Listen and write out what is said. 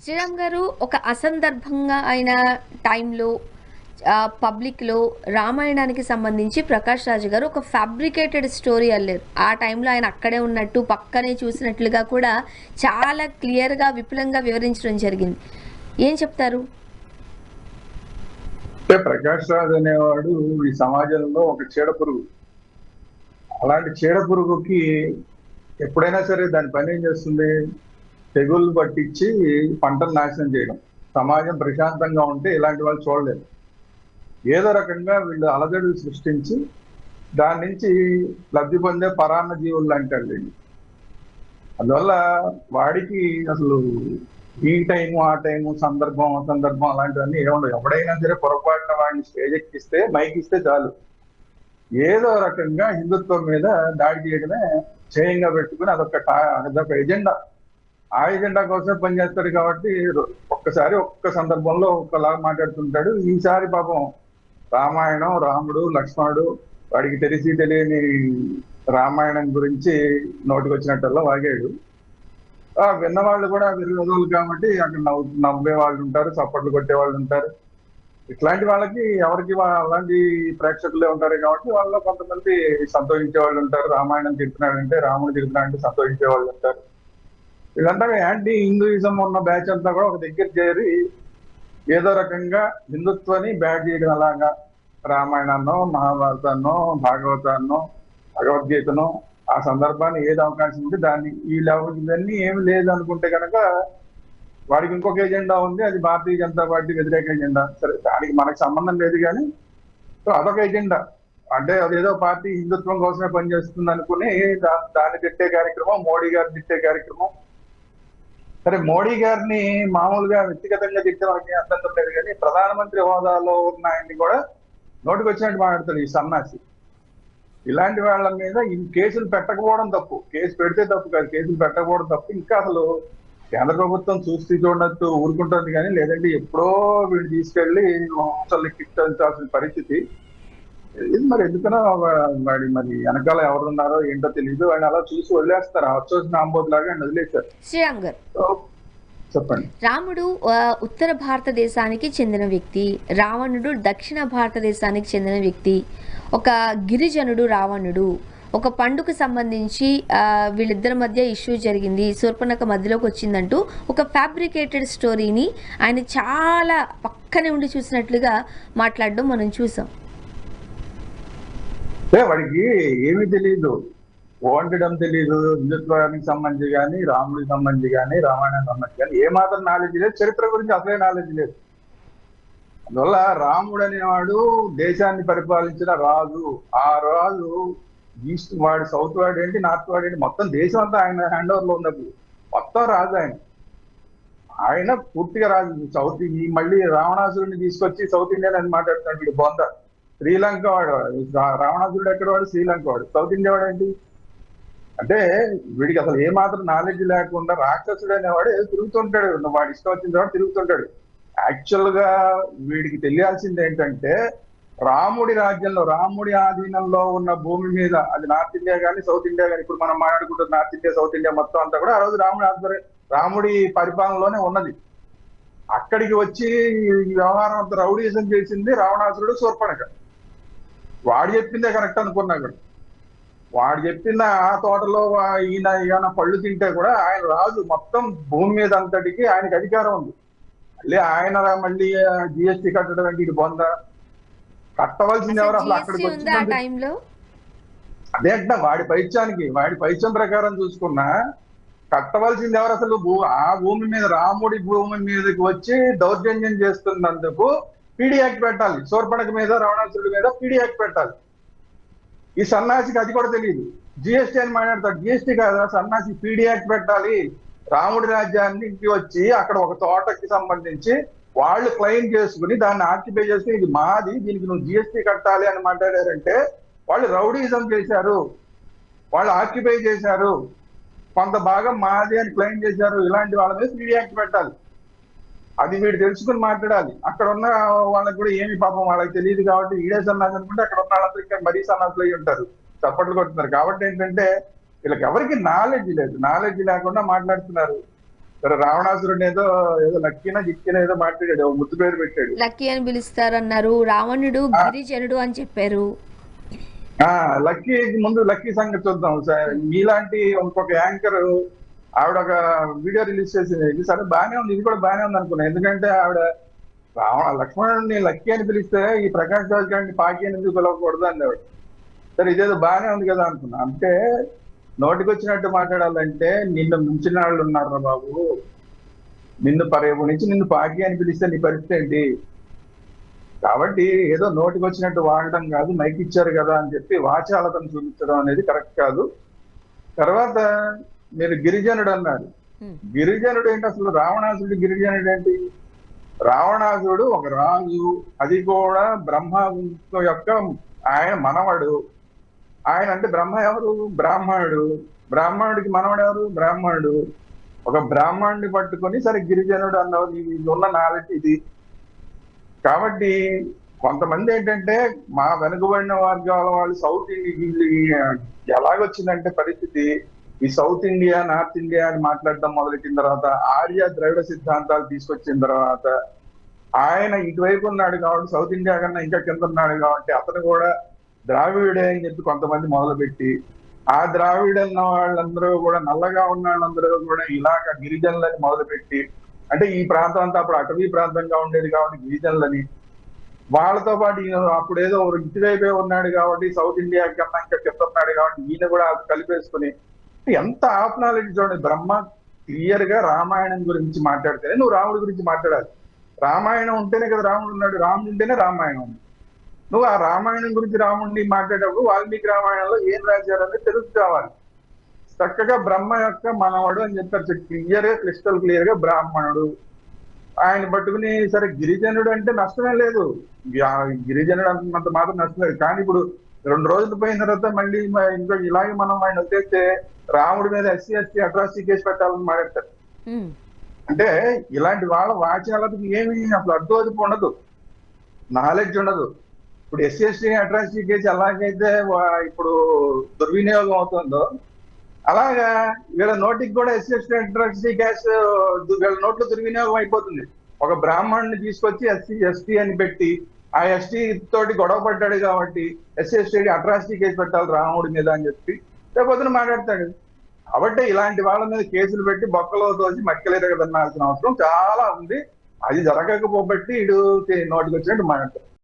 శ్రీరామ్ గారు ఒక అసందర్భంగా అయిన టైంలో పబ్లిక్‌లో రామాయణానికి సంబంధించి 'ప్రకాష్ రాజ్' గారు ఒక ఫ్యాబ్రికేటెడ్ స్టోరీ అల్లారు. ఆ టైంలో ఆయన అక్కడే ఉన్నట్టు, పక్కనే చూసినట్లుగా కూడా చాలా క్లియర్‌గా, విపులంగా వివరించడం జరిగింది. ఏం చెప్తారు? అంటే ప్రకాష్ రాజ్ అనేవాడు ఈ సమాజంలో ఒక చీడ పురుగు. అలాంటి చీడ పురుగుకి ఎప్పుడైనా సరే దాని పని ఏం చేస్తుంది? తెగుళ్ళు పట్టించి పంటలు నాశనం చేయడం. సమాజం ప్రశాంతంగా ఉంటే ఇలాంటి వాళ్ళు చూడలేదు. ఏదో రకంగా వీళ్ళు అలజడులు సృష్టించి దాని నుంచి లబ్ధి పొందే పరాన్న జీవులు అంటారు వీళ్ళు. అందువల్ల వాడికి అసలు ఈ టైము ఆ టైము సందర్భం అసందర్భం అలాంటివన్నీ ఏముండవు. ఎవడైనా సరే పొరపాటున వాడిని స్టేజ్ ఎక్కిస్తే మైక్ ఇస్తే చాలు ఏదో రకంగా హిందుత్వం మీద దాడి చేయడమే చేయంగా పెట్టుకుని అదొక ఎజెండా. ఆ ఎజెండా కోసం పనిచేస్తాడు కాబట్టి ఒక్క సందర్భంలో ఒక్కలాగా మాట్లాడుతుంటాడు. ఈసారి పాపం రామాయణం, రాముడు, లక్ష్మణుడు వాడికి తెలియని రామాయణం గురించి నోటికి వచ్చినట్టల్లా వాగాడు. విన్న వాళ్ళు కూడా విరోధులు కాబట్టి అక్కడ నవ్వే వాళ్ళు ఉంటారు, చప్పట్లు కొట్టే వాళ్ళు ఉంటారు. ఇట్లాంటి వాళ్ళకి ఎవరికి అలాంటి ప్రేక్షకులే ఉంటారు కాబట్టి వాళ్ళలో కొంతమంది సంతోషించే వాళ్ళు ఉంటారు. రామాయణం తిడుతున్నాడంటే, రాముడు తిడుతున్నాడంటే సంతోషించే వాళ్ళు ఉంటారు. వీళ్ళంతా యాంటీ హిందూయిజం ఉన్న బ్యాచ్ అంతా కూడా ఒక దగ్గర చేరి ఏదో రకంగా హిందుత్వాన్ని బ్యాడ్ చేయడం అలాగా రామాయణాన్నో, మహాభారతాన్నో, భాగవతాన్నో, భగవద్గీతనో ఆ సందర్భాన్ని ఏది అవకాశం ఉంటే దాన్ని ఇవన్నీ ఏమి లేదు అనుకుంటే కనుక వాడికి ఇంకొక ఎజెండా ఉంది. అది భారతీయ జనతా పార్టీ వ్యతిరేక ఎజెండా. సరే, దానికి మనకు సంబంధం లేదు కానీ సో అదొక ఎజెండా. అంటే అదేదో పార్టీ హిందుత్వం కోసమే పనిచేస్తుంది అనుకుని దాన్ని తిట్టే కార్యక్రమం, మోడీ గారిని తిట్టే కార్యక్రమం. సరే, మోడీ గారిని మామూలుగా వ్యక్తిగతంగా తిట్టడానికి అర్థం లేదు కానీ ప్రధానమంత్రి హోదాలో ఉన్న ఆయన్ని కూడా నోటికి వచ్చినట్టు మాట్లాడతాడు ఈ సన్నాసి. ఇలాంటి వాళ్ళ మీద ఈ కేసులు పెట్టకపోవడం తప్పు. కేసు పెడితే తప్పు కాదు, కేసులు పెట్టకపోవడం తప్పు. ఇంకా అసలు కేంద్ర ప్రభుత్వం చూస్తూ చూడనట్టు ఊరుకుంటుంది కానీ లేదంటే ఎప్పుడో వీళ్ళు తీసుకెళ్లి అసలు లెక్కించాల్సిన పరిస్థితి. ఇది మరి ఎందుకనో వాడి మరి వెనకాల ఎవరున్నారో ఏంటో తెలియదు. వాడిని అలా చూసి వదిలేస్తారు, వచ్చేసిన ఆంబోతులాగా ఆయన వదిలేశారు. శ్రీరామ్ గారు, చెప్పండి. రాముడు ఉత్తర భారతదేశానికి చెందిన వ్యక్తి, రావణుడు దక్షిణ భారతదేశానికి చెందిన వ్యక్తి. ఒక గిరిజనుడు రావణుడు. ఒక పండుగకు సంబంధించి వీళ్ళిద్దరి మధ్య ఇష్యూ జరిగింది, శూర్పణఖ మధ్యలోకి వచ్చిందంటూ ఒక ఫ్యాబ్రికేటెడ్ స్టోరీని ఆయన చాలా పక్కనే ఉండి చూసినట్లుగా మాట్లాడడం మనం చూసాం. వాడికి ఏమీ తెలియదు, వండడం తెలియదు. హిందుత్వానికి సంబంధించి కానీ, రాముడికి సంబంధించి కానీ, రామాయణానికి సంబంధించి కానీ ఏమాత్రం నాలెడ్జ్ లేదు. చరిత్ర గురించి అసలే నాలెడ్జ్ లేదు. అందువల్ల రాముడు అనేవాడు దేశాన్ని పరిపాలించిన రాజు. ఆ రాజు ఈస్ట్ వాడు, సౌత్ వాడు ఏంటి, నార్త్ వాడు ఏంటి, మొత్తం దేశం అంతా ఆయన హ్యాండ్ ఓవర్ లో ఉన్నప్పుడు మొత్తం రాజు ఆయన. ఆయన పూర్తిగా రాజు. మళ్ళీ రావణాసురుడిని తీసుకొచ్చి సౌత్ ఇండియన్ అని మాట్లాడుతున్నాడు వీడు బొంద. శ్రీలంక వాడు రావణాసురుడు ఎక్కడ వాడు, శ్రీలంక వాడు. సౌత్ ఇండియా వాడు ఏంటి అంటే వీడికి అసలు ఏమాత్రం నాలెడ్జ్ లేకుండా రాక్షసుడు అనేవాడు తిరుగుతుంటాడు. వాడు ఇష్టం వచ్చిన వాడు తిరుగుతుంటాడు. యాక్చువల్ గా వీడికి తెలియాల్సింది ఏంటంటే రాముడి రాజ్యంలో, రాముడి ఆధీనంలో ఉన్న భూమి మీద, అది నార్త్ ఇండియా కానీ సౌత్ ఇండియా కానీ, ఇప్పుడు మనం మాట్లాడుకుంటున్న నార్త్ ఇండియా సౌత్ ఇండియా మొత్తం అంతా కూడా ఆ రోజు రాముడి పరిపాలనలోనే ఉన్నది. అక్కడికి వచ్చి ఈ వ్యవహారం అంతా రౌడీజం చేసింది రావణాసురుడు, శూర్పణఖ. వాడు చెప్పిందే కరెక్ట్ అనుకున్నాడు. వాడు చెప్పిన ఆ తోటలో ఈయన పళ్ళు తింటే కూడా ఆయన రాజు, మొత్తం భూమి మీద అంతటికి ఆయనకి అధికారం ఉంది. మళ్ళీ జిఎస్టీ కట్టడం అంటే ఇది బొంద. కట్టవలసింది ఎవరు అసలు అక్కడికి వచ్చింది? అదే అంట, వాడి పైత్యం ప్రకారం చూసుకున్నా కట్టవలసింది ఎవరు అసలు? ఆ భూమి మీద, రాముడి భూమి మీదకి వచ్చి దౌర్జన్యం చేస్తున్నందుకు పీడీ యాక్ట్ పెట్టాలి. శూర్పణఖ మీద, రావణాసురుడి మీద పీడీ యాక్ట్ పెట్టాలి. ఈ సన్నాసికి అది కూడా తెలియదు. జిఎస్టీ అని మాట్లాడతాడు. జిఎస్టీ కాదు, సన్నాసి పీడీ యాక్ట్ పెట్టాలి. రాముడి రాజ్యానికి వచ్చి అక్కడ ఒక తోటకి సంబంధించి వాళ్ళు క్లెయిమ్ చేసుకుని దాన్ని ఆక్యుపై చేసుకుని ఇది మాది, దీనికి నువ్వు జిఎస్టీ కట్టాలి అని మాట్లాడారంటే వాళ్ళు రౌడీజం చేశారు, వాళ్ళు ఆక్యుపై చేశారు, కొంత భాగం మాది అని క్లెయిమ్ చేశారు. ఇలాంటి వాళ్ళ మీద పీడీ యాక్ట్ పెట్టాలి. అది వీడు తెలుసుకుని మాట్లాడాలి. అక్కడ ఉన్న వాళ్ళకి కూడా ఏమి పాపం వాళ్ళకి తెలియదు కాబట్టి ఈడే సన్నాసి అనుకుంటే అక్కడ ఉన్న వాళ్ళందరూ ఇక్కడ మరీ సన్నాసులు అయి ఉంటారు, చప్పట్లు కొడుతున్నారు. కాబట్టి ఏంటంటే వీళ్ళకి ఎవరికి నాలెడ్జ్ లేదు. నాలెడ్జ్ లేకుండా మాట్లాడుతున్నారు. సరే రావణాసురుడిని ఏదో ఏదో లక్కీనా గిక్కినా ఏదో మాట్లాడాడు, ఓ ముద్దు పేరు పెట్టాడు. లక్కీ అని పిలుస్తారన్నారు, రావణుడు ఆ గిరిజనుడు అని చెప్పారు. ఆ, లక్కీ ముందు లక్కీ సంగతి చూద్దాం. మీలాంటి ఇంకొక యాంకర్ ఆవిడ ఒక వీడియో రిలీజ్ చేసింది. ఇది సరే బాగానే ఉంది, ఇది కూడా బాగానే ఉంది అనుకున్నాను. ఎందుకంటే ఆవిడ లక్ష్మణుడిని లక్కీ అని పిలిస్తే ఈ ప్రకాష్ రాజ్ గారిని పాకి అని ఎందుకు పిలవకూడదు అంది ఆవిడ. సరే ఇదేదో బాగానే ఉంది కదా అనుకున్నా. అంటే నోటికి వచ్చినట్టు మాట్లాడాలంటే నిన్ను మించిన వాళ్ళు ఉన్నారా బాబు, నిన్ను రేపు నుంచి నిన్ను పాకి అని పిలిస్తే నీ పరిస్థితి ఏంటి? కాబట్టి ఏదో నోటికి వచ్చినట్టు వాడటం కాదు, మైక్ ఇచ్చారు కదా అని చెప్పి వాచాలతను చూపించడం అనేది కరెక్ట్ కాదు. తర్వాత మీరు గిరిజనుడు అన్నారు. ఉమ్, గిరిజనుడు ఏంటి అసలు? రావణాసురుడు గిరిజనుడు ఏంటి? రావణాసురుడు ఒక రాజు, అది కూడా బ్రహ్మ యొక్క ఆయన మనవడు. ఆయన అంటే బ్రహ్మ ఎవరు? బ్రాహ్మణుడు. బ్రాహ్మణుడికి మనవడు ఎవరు? బ్రాహ్మణుడు. ఒక బ్రాహ్మణుడిని పట్టుకొని సరే గిరిజనుడు అన్నావు, నీకు ఉన్న నాలెడ్జ్ ఇది. కాబట్టి కొంతమంది ఏంటంటే మా వెనుకబడిన వర్గాల వాళ్ళు సౌత్ ఇండియా ఎలాగొచ్చిందంటే పరిస్థితి, ఈ సౌత్ ఇండియా నార్త్ ఇండియా అని మాట్లాడడం మొదలెట్టిన తర్వాత, ఆర్య ద్రవిడ సిద్ధాంతాలు తీసుకొచ్చిన తర్వాత, ఆయన ఇటువైపు ఉన్నాడు కాబట్టి సౌత్ ఇండియా కన్నా ఇంకా కింద ఉన్నాడు కాబట్టి అతను కూడా ద్రావిడే అని చెప్పి కొంతమంది మొదలుపెట్టి, ఆ ద్రావిడ అన్న వాళ్ళందరూ కూడా నల్లగా ఉన్న వాళ్ళందరూ కూడా ఇలాగ గిరిజనులని మొదలుపెట్టి, అంటే ఈ ప్రాంతం అంతా అప్పుడు అటవీ ప్రాంతంగా ఉండేది కాబట్టి గిరిజనులని, వాళ్ళతో పాటు ఈయన అప్పుడు ఏదో ఇటువైపే ఉన్నాడు కాబట్టి సౌత్ ఇండియా కన్నా ఇంకా కింద ఉన్నాడు కాబట్టి ఈయన కూడా కలిపేసుకుని ఎంత ఆఫ్ నాలెడ్జ్ చూడండి. బ్రహ్మ క్లియర్ గా రామాయణం గురించి మాట్లాడితేనే నువ్వు రాముడి గురించి మాట్లాడాలి. రామాయణం ఉంటేనే కదా రాముడు ఉన్నాడు, రాముడు ఉంటేనే రామాయణం ఉంది. నువ్వు ఆ రామాయణం గురించి రాముడిని మాట్లాడేటప్పుడు వాల్మీకి రామాయణంలో ఏం రాశారనేది తెలుసు కావాలి. చక్కగా బ్రహ్మ యొక్క మనవడు అని చెప్పారు, క్లియర్ గా క్రిస్టల్ క్లియర్ గా బ్రాహ్మణుడు. ఆయన పట్టుకుని సరే గిరిజనుడు అంటే నష్టమే లేదు, గిరిజనుడు అంటున్నంత మాత్రం నష్టం లేదు. కానీ ఇప్పుడు 2 రోజులు పోయిన తర్వాత మళ్ళీ ఇంకా ఇలాగే మనం ఆయన వచ్చేస్తే రాముడి మీద ఎస్సీ ఎస్టీ అట్రాసిటీ కేసు పెట్టాలని మాట్లాడతారు. ఉమ్, అంటే ఇలాంటి వాళ్ళ వాచ్యాలకు ఏమి అసలు అర్థం ఉండదు, నాలెడ్జ్ ఉండదు. ఇప్పుడు ఎస్సీ ఎస్టీ అట్రాసిటీ కేసు ఎలాగైతే ఇప్పుడు దుర్వినియోగం అవుతుందో, అలాగా వీళ్ళ నోటికి కూడా ఎస్సీ ఎస్టీ అట్రాసిటీ కేసు వీళ్ళ నోట్లో దుర్వినియోగం అయిపోతుంది. ఒక బ్రాహ్మణుని తీసుకొచ్చి ఎస్సీ ఎస్టీ అని పెట్టి ఆ ఎస్టీ తోటి గొడవ పడ్డాడు కాబట్టి ఎస్సీ ఎస్టీ అట్రాసిటీ కేసు పెట్టాలి రాముడి మీద అని చెప్పి రేపొద్దున మాట్లాడతాడు. కాబట్టి ఇలాంటి వాళ్ళ మీద కేసులు పెట్టి బొక్కలో తోసి మక్కలేరు కదన్నాల్సిన అవసరం చాలా ఉంది. అది జరగకపోబట్టి ఇటు నోటికి వచ్చినట్టు మాట్లాడతారు.